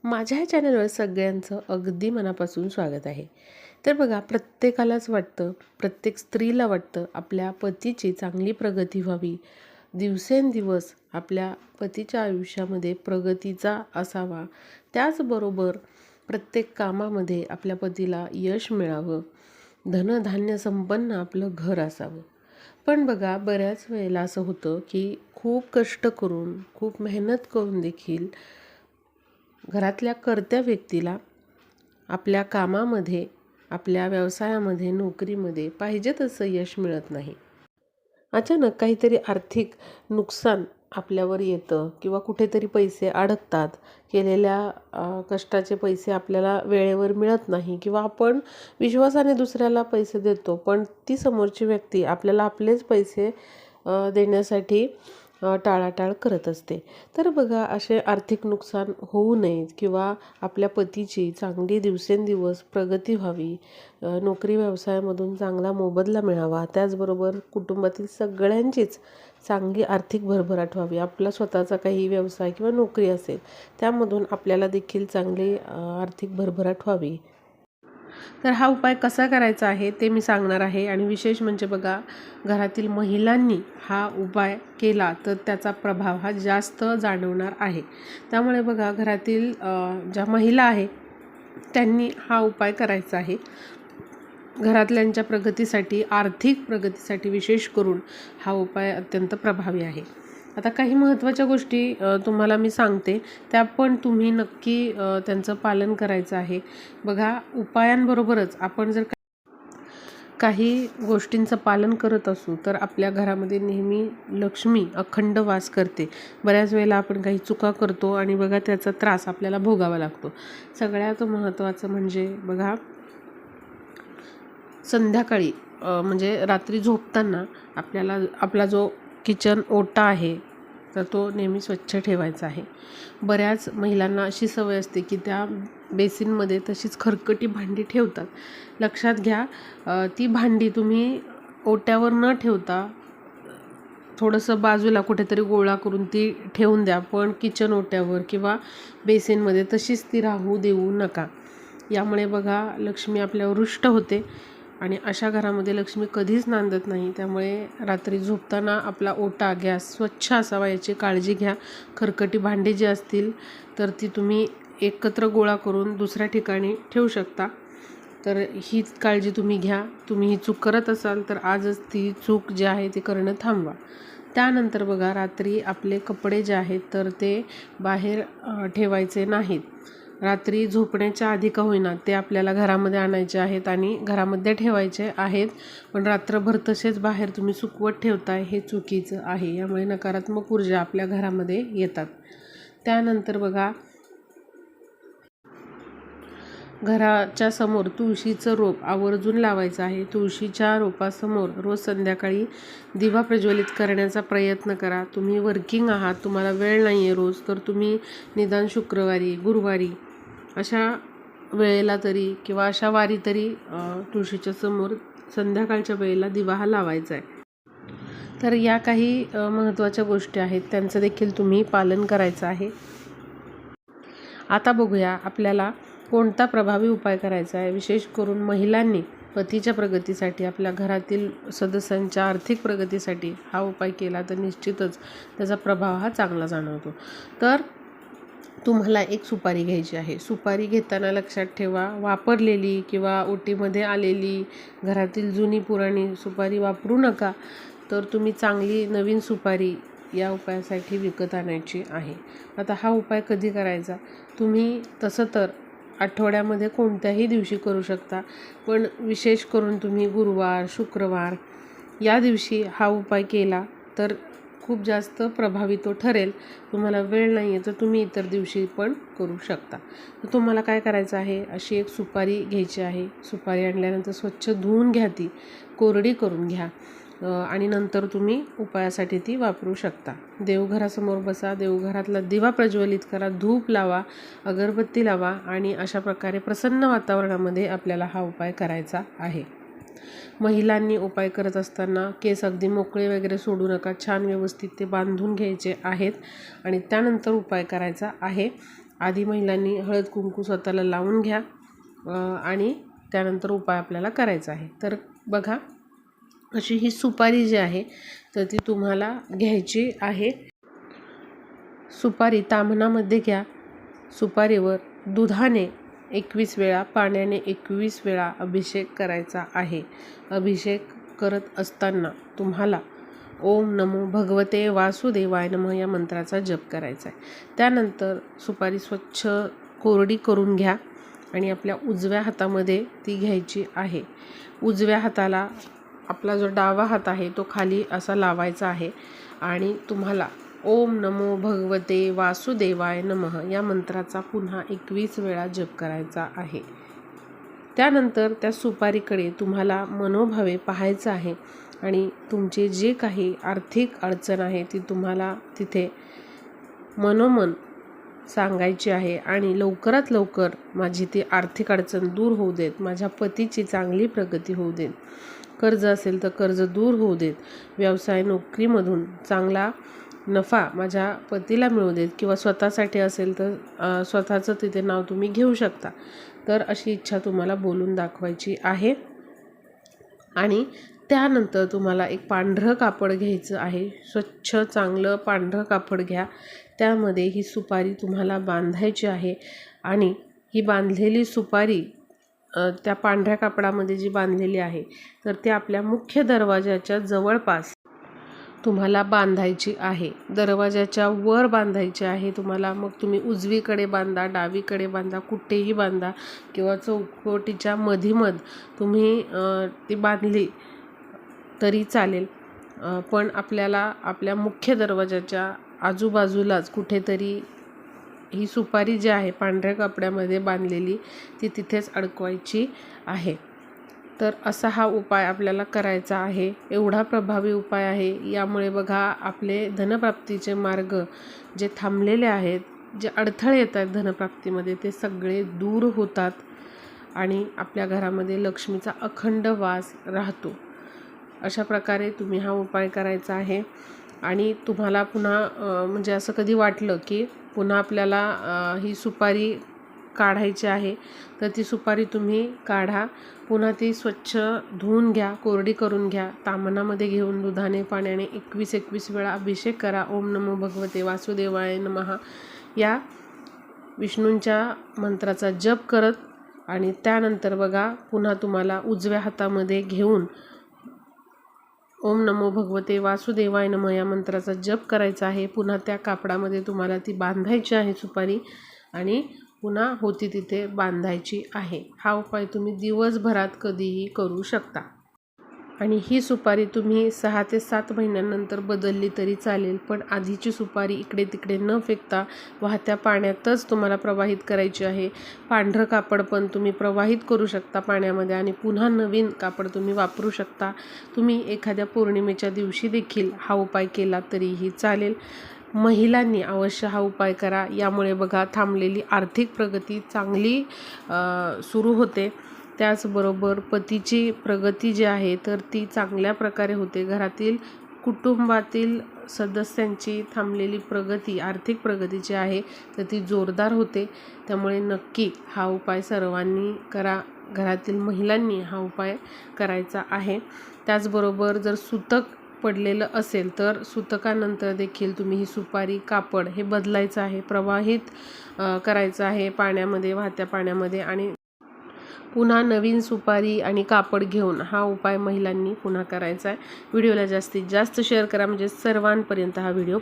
माझ्या ह्या चॅनलवर सगळ्यांचं अगदी मनापासून स्वागत आहे. तर बघा, प्रत्येकालाच वाटतं, प्रत्येक स्त्रीला वाटतं आपल्या पतीची चांगली प्रगती व्हावी. दिवसेंदिवस आपल्या पतीच्या आयुष्यामध्ये प्रगतीचा असावा. त्याचबरोबर प्रत्येक कामामध्ये आपल्या पतीला यश मिळावं. धनधान्य संपन्न आपलं घर असावं. पण बघा, बऱ्याच वेळेला असं होतं की खूप कष्ट करून, खूप मेहनत करून देखील घरातल्या कर्त्या व्यक्तीला आपल्या कामामध्ये, आपल्या व्यवसायामध्ये, नोकरीमध्ये पाहिजे तसं यश मिळत नाही. अचानक काहीतरी आर्थिक नुकसान आपल्यावर येतं किंवा कुठेतरी पैसे अडकतात. केलेल्या कष्टाचे पैसे आपल्याला वेळेवर मिळत नाही किंवा आपण विश्वासाने दुसऱ्याला पैसे देतो, पण ती समोरची व्यक्ती आपल्याला आपलेच पैसे देण्यासाठी टाळाटाळ करत असते. तर बघा, असे आर्थिक नुकसान होऊ नयेत किंवा आपल्या पतीची चांगली दिवसेंदिवस प्रगती व्हावी, नोकरी व्यवसायामधून चांगला मोबदला मिळावा, त्याचबरोबर कुटुंबातील सगळ्यांचीच चांगली आर्थिक भरभराट व्हावी. आपला स्वतःचा काही व्यवसाय किंवा नोकरी असेल, त्यामधून आपल्याला देखील चांगली आर्थिक भरभराट व्हावी. तर हा उपाय कसा करायचा आहे ते मी सांगणार आहे. आणि विशेष म्हणजे बघा, घरातील महिलांनी हा उपाय केला तर त्याचा प्रभाव हा जास्त जाणवणार आहे. त्यामुळे बघा, घरातील ज्या महिला आहे त्यांनी हा उपाय करायचा आहे. घरातल्यांच्या प्रगतीसाठी, आर्थिक प्रगतीसाठी विशेष करून हा उपाय अत्यंत प्रभावी आहे. आता काही महत्त्वाच्या गोष्टी तुम्हाला मी सांगते, त्या पण तुम्ही नक्की त्यांचं पालन करायचं आहे. बघा, उपायांबरोबरच आपण जर काही गोष्टींचं पालन करत असू तर आपल्या घरामध्ये नेहमी लक्ष्मी अखंड वास करते. बऱ्याच वेळेला आपण काही चुका करतो आणि बघा, त्याचा त्रास आपल्याला भोगावा लागतो. सगळ्यात महत्त्वाचं म्हणजे बघा, संध्याकाळी म्हणजे रात्री झोपताना आपल्याला आपला जो किचन ओटा आहे तर तो नेहमी स्वच्छ ठेवायचा आहे. बऱ्याच महिलांना अशी सवय असते की त्या बेसिनमध्ये तशीच खरकटी भांडी ठेवतात. लक्षात घ्या, ती भांडी तुम्ही ओट्यावर न ठेवता थोडंसं बाजूला कुठेतरी गोळा करून ती ठेवून द्या, पण किचन ओट्यावर किंवा बेसिनमध्ये तशीच ती राहू देऊ नका. यामुळे बघा, लक्ष्मी आपल्यावर रुष्ट होते आणि अशा घरामध्ये लक्ष्मी कधीच नांदत नाही. त्यामुळे रात्री झोपताना आपला ओटा, गॅस स्वच्छ असावा याची काळजी घ्या. खरकटी भांडी जी असतील तर ती तुम्ही एकत्र गोळा करून दुसऱ्या ठिकाणी ठेवू शकता. तर ही काळजी तुम्ही घ्या. तुम्ही ही चूक करत असाल तर आजच ती चूक जी आहे ती करणं थांबवा. त्यानंतर बघा, रात्री आपले कपडे जे आहेत तर ते बाहेर ठेवायचे नाहीत. रात्री झोपण्याच्या आधी का होईना ते आपल्याला घरामध्ये आणायचे आहेत आणि घरामध्ये ठेवायचे आहेत. पण रात्रभर तसेच बाहेर तुम्ही सुकवत ठेवताय, हे चुकीचं आहे. यामुळे नकारात्मक ऊर्जा आपल्या घरामध्ये येतात. त्यानंतर बघा, घराच्या समोर तुळशीचं रोप आवर्जून लावायचं आहे. तुळशीच्या रोपासमोर रोज संध्याकाळी दिवा प्रज्वलित करण्याचा प्रयत्न करा. तुम्ही वर्किंग आहात, तुम्हाला वेळ नाही आहे रोज, तर तुम्ही निदान शुक्रवारी, गुरुवारी अशा वेळेला तरी किंवा अशा वारी तरी तुळशीच्या समोर संध्याकाळच्या वेळेला दिवा हा लावायचा आहे. तर या काही महत्त्वाच्या गोष्टी आहेत, त्यांचं देखील तुम्ही पालन करायचं आहे. आता बघूया आपल्याला कोणता प्रभावी उपाय करायचा आहे. विशेष करून महिलांनी पतीच्या प्रगतीसाठी, आपल्या घरातील सदस्यांच्या आर्थिक प्रगतीसाठी हा उपाय केला तर निश्चितच त्याचा प्रभाव हा चांगला जाणवतो. तर तुम्हाला एक सुपारी घ्यायची आहे. सुपारी घेताना लक्षात ठेवा, वापरलेली किंवा ओटीमध्ये आलेली घरातील जुनी पुराणी सुपारी वापरू नका. तर तुम्ही चांगली नवीन सुपारी या उपायासाठी विकत आणायची आहे. आता हा उपाय कधी करायचा? तुम्ही तसं तर आठवड्यामध्ये कोणत्याही दिवशी करू शकता, पण विशेष करून तुम्ही गुरुवार, शुक्रवार या दिवशी हा उपाय केला तर खूप जास्त प्रभावी तो ठरेल. तुम्हाला वेळ नाही आहे तर तुम्ही इतर दिवशी पण करू शकता. तर तुम्हाला काय करायचं आहे, अशी एक सुपारी घ्यायची आहे. सुपारी आणल्यानंतर स्वच्छ धुवून घ्या, ती कोरडी करून घ्या आणि नंतर तुम्ही उपायासाठी ती वापरू शकता. देवघरासमोर बसा, देवघरातला दिवा प्रज्वलित करा, धूप लावा, अगरबत्ती लावा आणि अशा प्रकारे प्रसन्न वातावरणामध्ये आपल्याला हा उपाय करायचा आहे. महिलांनी उपाय करत असताना केस अगदी मोकळे वगैरे सोडू नका. छान व्यवस्थित ते बांधून घ्यायचे आहेत आणि त्यानंतर उपाय करायचा आहे. आधी महिलांनी हळद कुंकू स्वतःला लावून घ्या आणि त्यानंतर उपाय आपल्याला करायचा आहे. तर बघा, अशी ही सुपारी जी आहे तर ती तुम्हाला घ्यायची आहे. सुपारी ताम्हणामध्ये घ्या. सुपारीवर दुधाने 21 वेळा, पाण्याने 21 वेळा अभिषेक करायचा आहे. अभिषेक करत असताना तुम्हाला ओम नमो भगवते वासुदेवाय नमः या मंत्राचा जप करायचा आहे. त्यानंतर सुपारी स्वच्छ कोरडी करून घ्या आणि आपल्या उजव्या हातामध्ये ती घ्यायची आहे. उजव्या हाताला आपला जो डावा हात आहे तो खाली असा लावायचा आहे आणि तुम्हाला ओम नमो भगवते वासुदेवाय नमः या मंत्राचा पुन्हा 21 वेळा जप करायचा आहे. त्यानंतर त्या सुपारीकडे तुम्हाला मनोभावे पाहायचं आहे आणि तुमचे जे काही आर्थिक अडचण आहे ती तुम्हाला तिथे मनोमन सांगायची आहे आणि लवकरात लवकर माझी ती आर्थिक अडचण दूर होऊ देत, माझ्या पतीची चांगली प्रगती होऊ देत, कर्ज असेल तर कर्ज दूर होऊ देत, व्यवसाय नोकरीमधून चांगला नफा माझ्या पतीला मिळू देत किंवा स्वतःसाठी असेल तर स्वतःचं तिथे नाव तुम्ही घेऊ शकता. तर अशी इच्छा तुम्हाला बोलून दाखवायची आहे. आणि त्यानंतर तुम्हाला एक पांढरं कापड घ्यायचं आहे. स्वच्छ चांगलं पांढरं कापड घ्या. त्यामध्ये ही सुपारी तुम्हाला बांधायची आहे आणि ही बांधलेली सुपारी त्या पांढऱ्या कापडामध्ये जी बांधलेली आहे तर ती आपल्या मुख्य दरवाजाच्या जवळपास तुम्हाला बांधायची आहे. दरवाजाच्या वर बांधायची आहे तुम्हाला. मग तुम्ही उजवीकडे बांधा, डावीकडे बांधा, कुठेही बांधा किंवा चौकटीच्या मधीमध तुम्ही ती बांधली तरी चालेल. पण आपल्याला आपल्या मुख्य दरवाजाच्या आजूबाजूलाच कुठेतरी ही सुपारी जी आहे पांढऱ्या कपड्यामध्ये बांधलेली ती तिथेच अडकवायची आहे. तर असा हा उपाय आपल्याला करायचा आहे. एवढा प्रभावी उपाय आहे. यामुळे बघा आपले धनप्राप्तीचे मार्ग जे थांबलेले आहेत, जे अडथळे येत आहेत धनप्राप्तीमध्ये ते सगळे दूर होतात आणि आपल्या घरामध्ये लक्ष्मीचा अखंड वास राहतो. अशा प्रकारे तुम्ही हा उपाय करायचा आहे. आणि तुम्हाला पुन्हा म्हणजे असं कधी वाटलं की पुन्हा आपल्याला ही सुपारी काढायची आहे तर ती सुपारी तुम्ही काढा. पुन्हा ती स्वच्छ धुवून घ्या, कोरडी करून घ्या. ताम्हणामध्ये घेऊन दुधाने पाण्याने 21 वेळा अभिषेक करा. ओम नमो भगवते वासुदेवाय नमः या विष्णूंच्या मंत्राचा जप करत आणि त्यानंतर बघा पुन्हा तुम्हाला उजव्या हातामध्ये घेऊन ओम नमो भगवते वासुदेवाय नमः या मंत्राचा जप करायचा आहे. पुन्हा त्या कापडामध्ये तुम्हाला ती बांधायची आहे सुपारी आणि पुन्हा होती तिथे बांधायची आहे. हा उपाय तुम्ही दिवसभरात कधीही करू शकता. आणि ही सुपारी तुम्ही 6 ते 7 महिन्यानंतर बदलली तरी चालेल. पण आधीची सुपारी इकडे तिकडे न फेकता वाहत्या पाण्यातच तुम्हाला प्रवाहित करायची आहे. पांढरं कापड पण तुम्ही प्रवाहित करू शकता पाण्यामध्ये आणि पुन्हा नवीन कापड तुम्ही वापरू शकता. तुम्ही एखाद्या पौर्णिमेच्या दिवशी देखील हा उपाय केला तरीही चालेल. महिलांनी अवश्य हा उपाय करा. यामुळे बघा थांबलेली आर्थिक प्रगती चांगली सुरू होते. त्याचबरोबर पतीची प्रगती जी आहे तर ती चांगल्या प्रकारे होते. घरातील कुटुंबातील सदस्यांची थांबलेली प्रगती, आर्थिक प्रगती जी आहे तर ती जोरदार होते. त्यामुळे नक्की हा उपाय सर्वांनी करा. घरातील महिलांनी हा उपाय करायचा आहे. त्याचबरोबर जर सुतक पडलेलं असेल तर सुतकानंतर देखील तुम्ही ही सुपारी कापड हे बदलायचं आहे, प्रवाहित करायचं आहे पाण्यामध्ये, वाहत्या पाण्यामध्ये आणि पुन्हा नवीन सुपारी आणि कापड घेऊन हा उपाय महिलांनी पुन्हा करायचा आहे. व्हिडिओला जास्तीत जास्त शेअर करा म्हणजे सर्वांपर्यंत हा व्हिडिओ